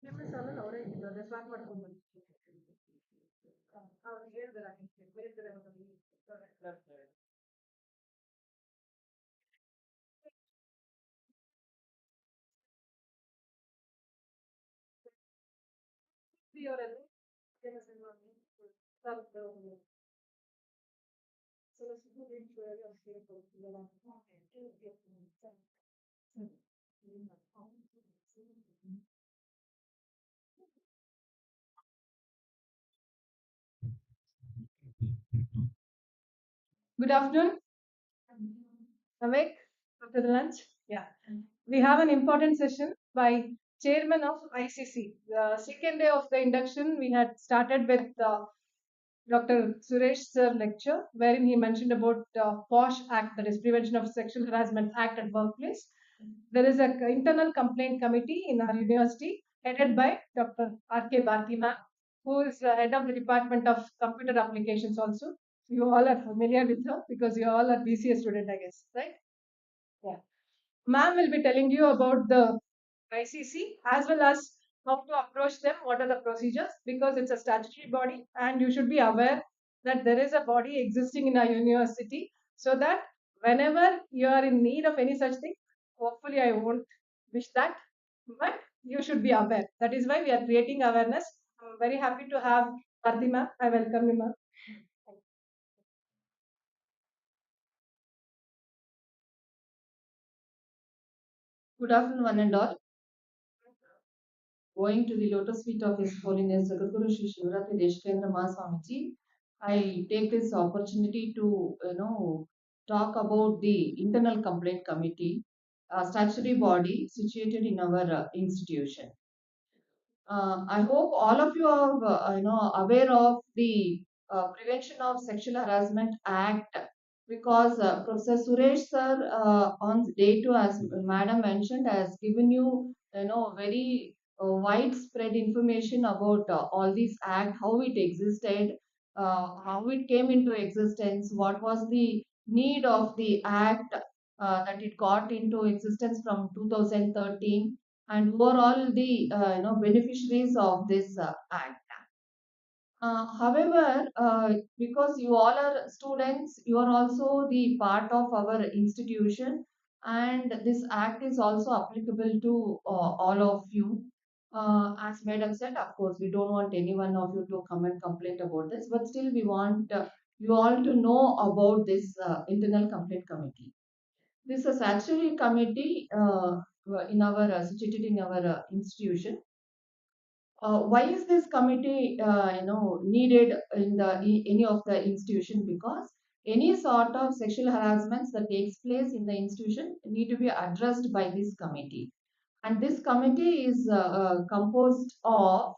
ನಿಮ್ಮನ್ನು ಅವರೇ ಇದ್ದಾರೆ ಸ್ಟಾರ್ಟ್ ಮಾಡ್ಕೊಂಡು ಅವ್ರು ಹೇಳಿದಾರೆ ಬೇರೆ ಅವರಲ್ಲಿ Good afternoon. Awake after the lunch? Yeah. We have an important session by Chairman of ICC. The second day of the induction, we had started with Dr. Suresh sir lecture, wherein he mentioned about POSH Act, that is Prevention of Sexual Harassment Act at Workplace. There is an internal complaint committee in our university headed by Dr. R.K. Bharti ma'am, who is head of the Department of Computer Applications also. You all are familiar with her because you all are BCA student, I guess, right? Yeah. Ma'am will be telling you about the ICC as well as how to approach them, what are the procedures, because it's a statutory body and you should be aware that there is a body existing in our university so that whenever you are in need of any such thing, hopefully I won't wish that, but you should be aware. That is why we are creating awareness. I'm very happy to have Bharti ma'am. I welcome you, ma'am. Good afternoon, one and all. Going to the lotus feet of His Holiness Jagadguru Shri Shivaratri Deshkendra Mahaswamiji, I take this opportunity to talk about the internal complaint committee, a statutory body situated in our institution. I hope all of you are aware of the Prevention of Sexual Harassment Act because Professor Suresh sir on day two, as Madam mentioned, has given you very widespread information about all these act, how it existed, how it came into existence, what was the need of the act that it got into existence from 2013, and who are all the beneficiaries of this act. However, because you all are students, you are also the part of our institution, and this act is also applicable to all of you. As Madam said, of course, we don't want any one of you to come and complain about this, but still, we want you all to know about this internal complaint committee. This is a statutory committee in our situated in our institution. Why is this committee needed in any of the institution? Because any sort of sexual harassments that takes place in the institution need to be addressed by this committee, and this committee is composed of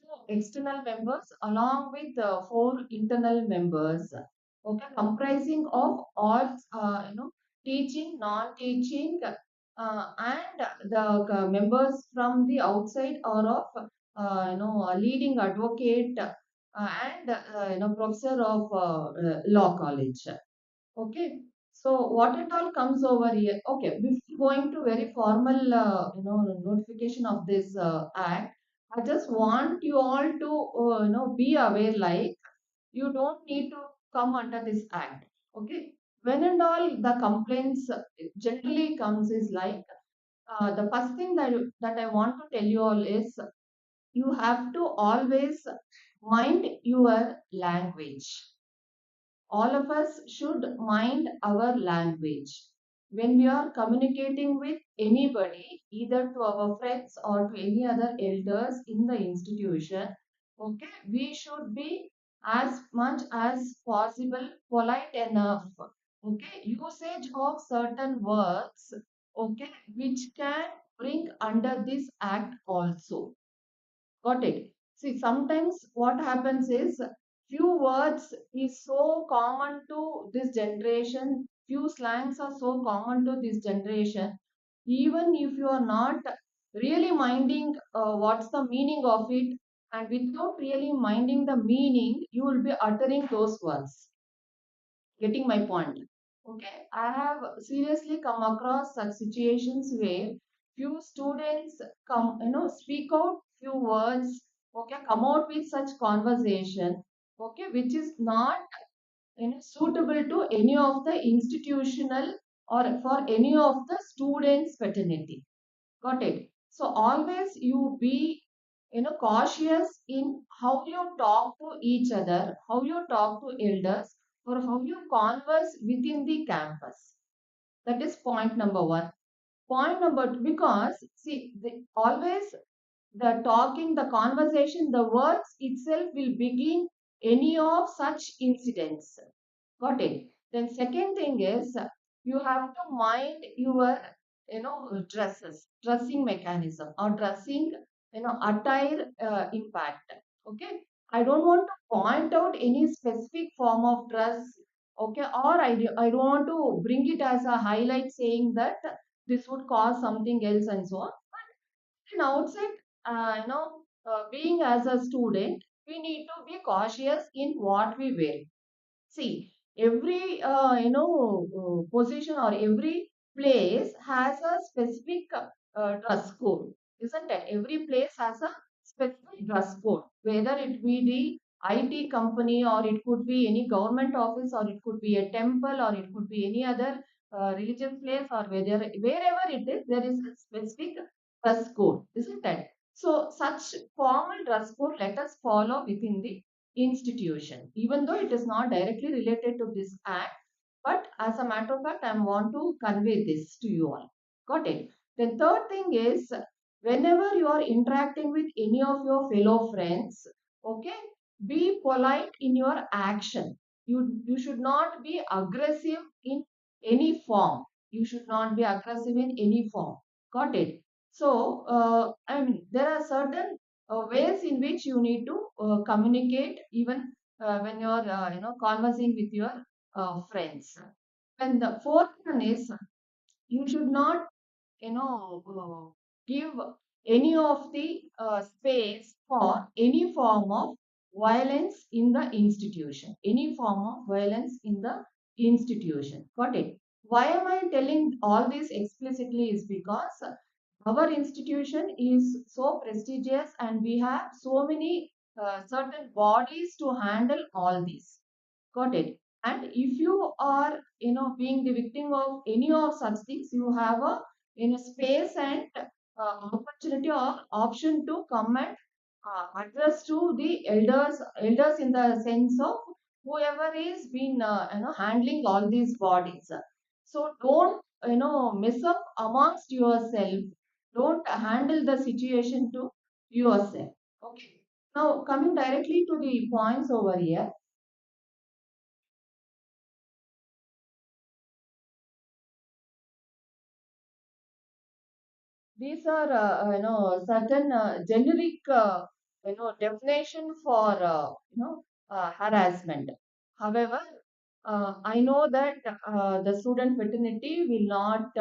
two external members along with four internal members, okay, comprising of all teaching, non-teaching, and the members from the outside or of a leading advocate and professor of law college. Okay, so what it all comes over here? Okay, before going to very formal notification of this act, I just want you all to be aware, like, you don't need to come under this act. Okay, when and all the complaints generally comes is like, the first thing that I want to tell you all is you have to always mind your language. All of us should mind our language. When we are communicating with anybody, either to our friends or to any other elders in the institution, okay, we should be as much as possible polite enough. Okay, usage of certain words, okay, which can bring under this act also. Got it? See, sometimes what happens is few words is so common to this generation, few slangs are so common to this generation. Even if you are not really minding what's the meaning of it, and without really minding the meaning, you will be uttering those words. Getting my point? Okay, I have seriously come across such situations where few students come, speak out few words, okay, come out with such conversation, okay, which is not suitable to any of the institutional or for any of the students fraternity. Got it? So always you be cautious in how you talk to each other, how you talk to elders, or how you converse within the campus. That is point number one. Point number two, because see, always the talking, the conversation, the words itself will begin any of such incidents. Got it? Then second thing is you have to mind your dressing mechanism or dressing attire impact. Okay, I don't want to point out any specific form of dress. Okay, or I don't want to bring it as a highlight saying that this would cause something else and so on. And outside, being as a student, we need to be cautious in what we wear. See, every position or every place has a specific dress code, isn't it? Every place has a specific dress code, whether it be the IT company or it could be any government office or it could be a temple or it could be any other religious place or wherever it is, there is a specific dress code, isn't it? So, such formal dress code let us follow within the institution, even though it is not directly related to this act. But as a matter of fact, I want to convey this to you all. Got it? The third thing is whenever you are interacting with any of your fellow friends, okay, be polite in your action. You should not be aggressive in any form. You should not be aggressive in any form. Got it? So, I mean, there are certain ways in which you need to communicate even when you're conversing with your friends. And the fourth one is you should not give any of the space for any form of violence in the institution. Any form of violence in the institution. Got it? Why am I telling all this explicitly is because our institution is so prestigious and we have so many certain bodies to handle all these. Got it? And if you are, being the victim of any of such things, you have a space and opportunity or option to come and address to the elders in the sense of whoever is been handling all these bodies. So don't mess up amongst yourself. Don't handle the situation to yourself. Okay. Now coming directly to the points over here. These are certain generic definition for harassment. However, I know that the student fraternity will not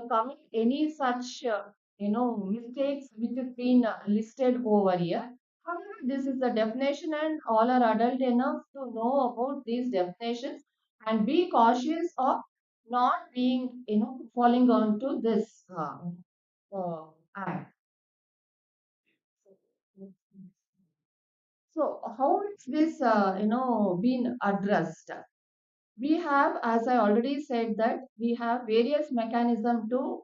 commit any such mistakes which has been listed over here. However, this is the definition and all are adult enough to know about these definitions and be cautious of not being falling onto this act. So how is this been addressed? We have, as I already said, that we have various mechanisms to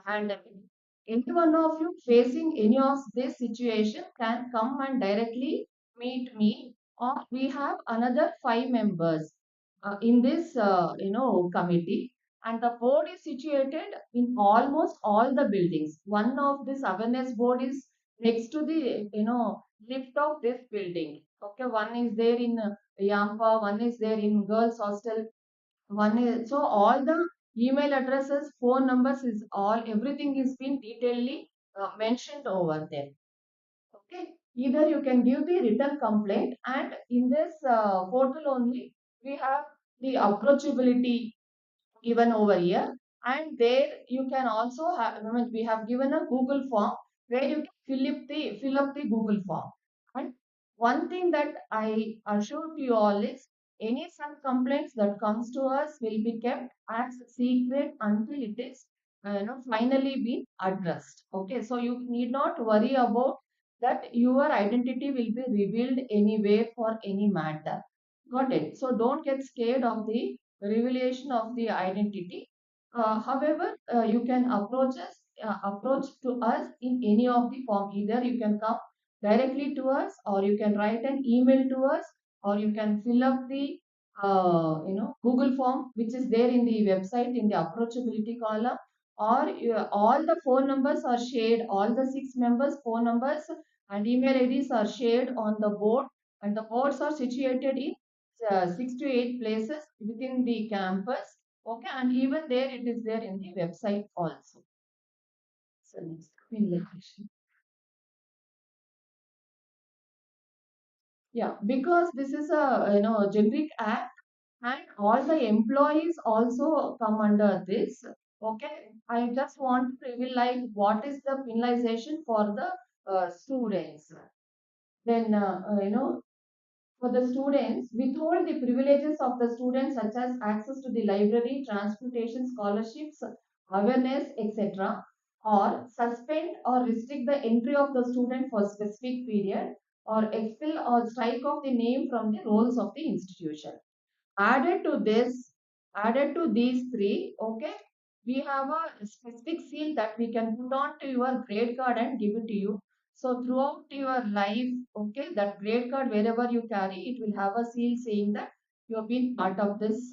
handle it. Any one of you facing any of this situation can come and directly meet me, or we have another 5 members in this committee, and the board is situated in almost all the buildings. One of this awareness board is next to the lift of this building. Okay, one is there in Yampa, one is there in girls hostel, one is so all the email addresses, phone numbers is all everything is been detailedly mentioned over there. Okay, either you can give the written complaint, and in this portal only we have the approachability given over here, and there you can also have, I mean, we have given a Google form where you can fill up the Google form. And one thing that I assure to you all is any such complaints that comes to us will be kept as secret until it is finally been addressed. Okay, so you need not worry about that your identity will be revealed anywhere for any matter. Got it? So don't get scared of the revelation of the identity. However, you can approach to us in any of the form. Either you can come directly to us, or you can write an email to us, or you can fill up the Google form which is there in the website in the approachability column, or all the phone numbers are shared, all the six members phone numbers and email IDs are shared on the board, and the boards are situated in 6 to 8 places within the campus. Okay, and even there it is there in the website also. So next, communication. Yeah, because this is a generic act, and all the employees also come under this. Okay, I just want to reveal like what is the penalization for the students. Then for the students, withhold the privileges of the students such as access to the library, transportation, scholarships, awareness, etc., or suspend or restrict the entry of the student for specific period, or expel or strike off the name from the rolls of the institution. Added to this, added to these three, okay, we have a specific seal that we can put on to your grade card and give it to you. So throughout your life, okay, that grade card wherever you carry, it will have a seal saying that you have been part of this,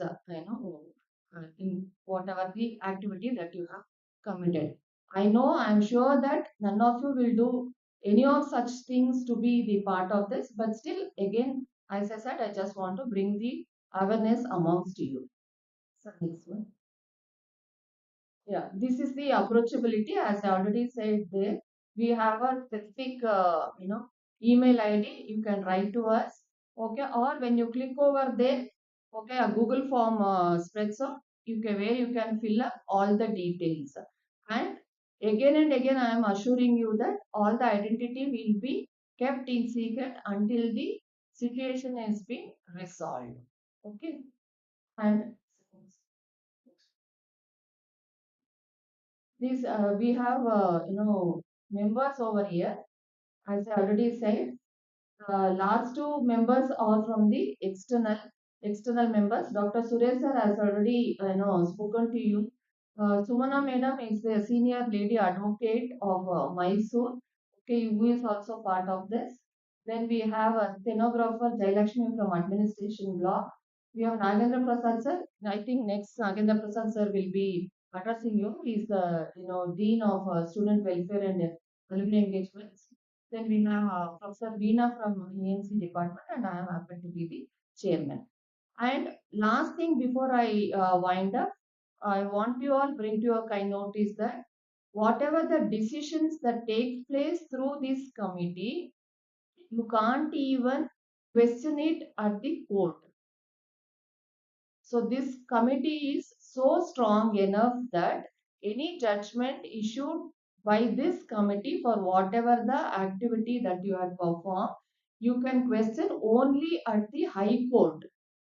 in whatever the activity that you have committed. I know, I'm sure that none of you will do any of such things to be the part of this, but still, again, as I said, I just want to bring the awareness amongst you. So next one. Yeah, this is the approachability. As I already said there, we have a specific, email ID. You can write to us. Okay, or when you click over there, okay, a Google form spreads out. You can where you can fill up all the details. And again, I am assuring you that all the identity will be kept in secret until the situation has been resolved. Okay, and these we have members over here. As I already said, last two members are from the external members. Dr. Suresh sir has already spoken to you. Sumana madam is the senior lady advocate of Mysore. Okay, who is also part of this. Then we have a stenographer Jailakshmi from administration block. We have Nagendra Prasad sir. I think next Nagendra Prasad sir will be addressing you. He is the dean of student welfare and alumni engagements. Then we have Professor Veena from ENC department, and I am happy to be the chairman. And last thing before I wind up, I want you all bring to your kind notice that whatever the decisions that take place through this committee, you can't even question it at the court. So this committee is so strong enough that any judgment issued by this committee for whatever the activity that you had performed, you can question only at the high court,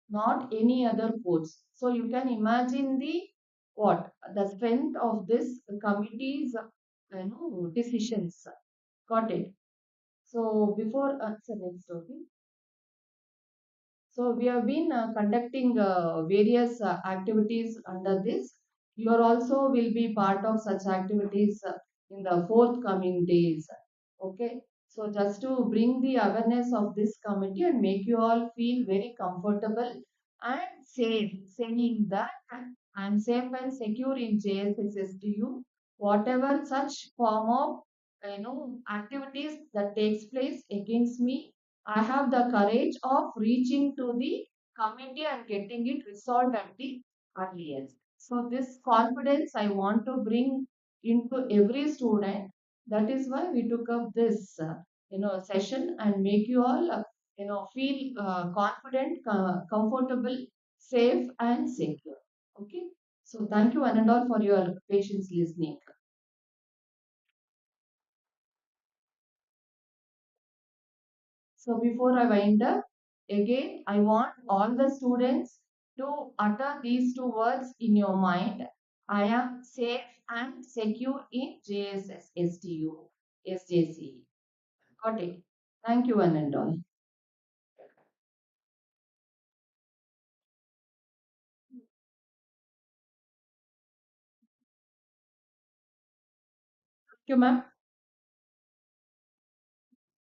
not any other courts. So you can imagine the strength of this committee's decisions. Got it. So before answer next, okay. So we have been conducting various activities under this. You are also will be part of such activities in the forthcoming days. Okay. So just to bring the awareness of this committee and make you all feel very comfortable and safe, saying that I'm safe and secure in JSSSTU. Whatever such form of activities that takes place against me, I have the courage of reaching to the committee and getting it resolved at the earliest. So this confidence I want to bring into every student. That is why we took up this session and make you all feel confident, comfortable, safe and secure. Okay. So thank you one and all for your patience listening. So before I wind up, again, I want all the students to utter these two words in your mind. I am safe and secure in JSS STU, SJC. Got it. Thank you, one and all. Thank you, ma'am.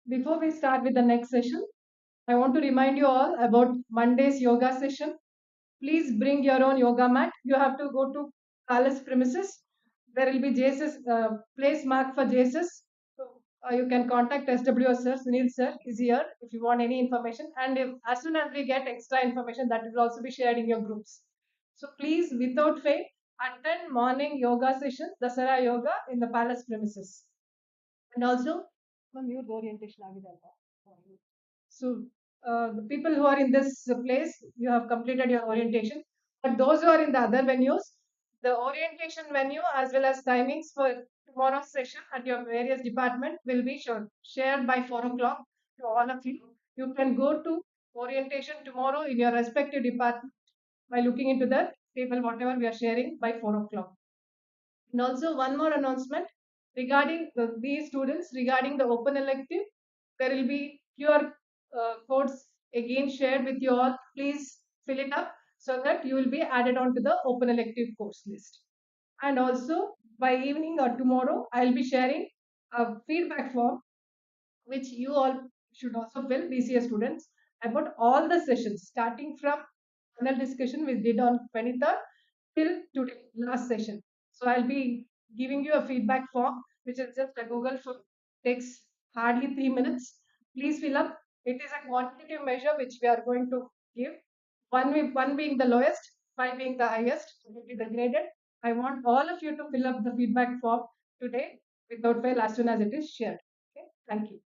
Before we start with the next session, I want to remind you all about Monday's yoga session. Please bring your own yoga mat. You have to go to palace premises. There will be JS's place marked for JS's. So, you can contact SW sir, Sunil sir is here if you want any information. And if, as soon as we get extra information, that will also be shared in your groups. So please, without fail, attend morning yoga session, Dasara yoga in the palace premises. And also, ma'am, youth orientation ಆಗಿದೆ ಅಲ್ವಾ? So, the people who are in this place, you have completed your orientation. But those who are in the other venues, the orientation venue as well as timings for tomorrow's session at your various department will be shared by 4 o'clock to all of you. You can go to orientation tomorrow in your respective department by looking into the table, whatever we are sharing by 4 o'clock. And also one more announcement regarding these students regarding the open elective. There will be QR codes again shared with you all. Please fill it up so that you will be added on to the open elective course list. And also by evening or tomorrow, I'll be sharing a feedback form which you all should also fill, BCA students, about all the sessions starting from panel discussion we did on 23rd till today, last session. So I'll be giving you a feedback form, which is just a Google form, takes hardly 3 minutes. Please fill up. It is a quantitative measure which we are going to give. One being the lowest, five being the highest, will be the graded. I want all of you to fill up the feedback form today without fail as soon as it is shared. Okay, thank you.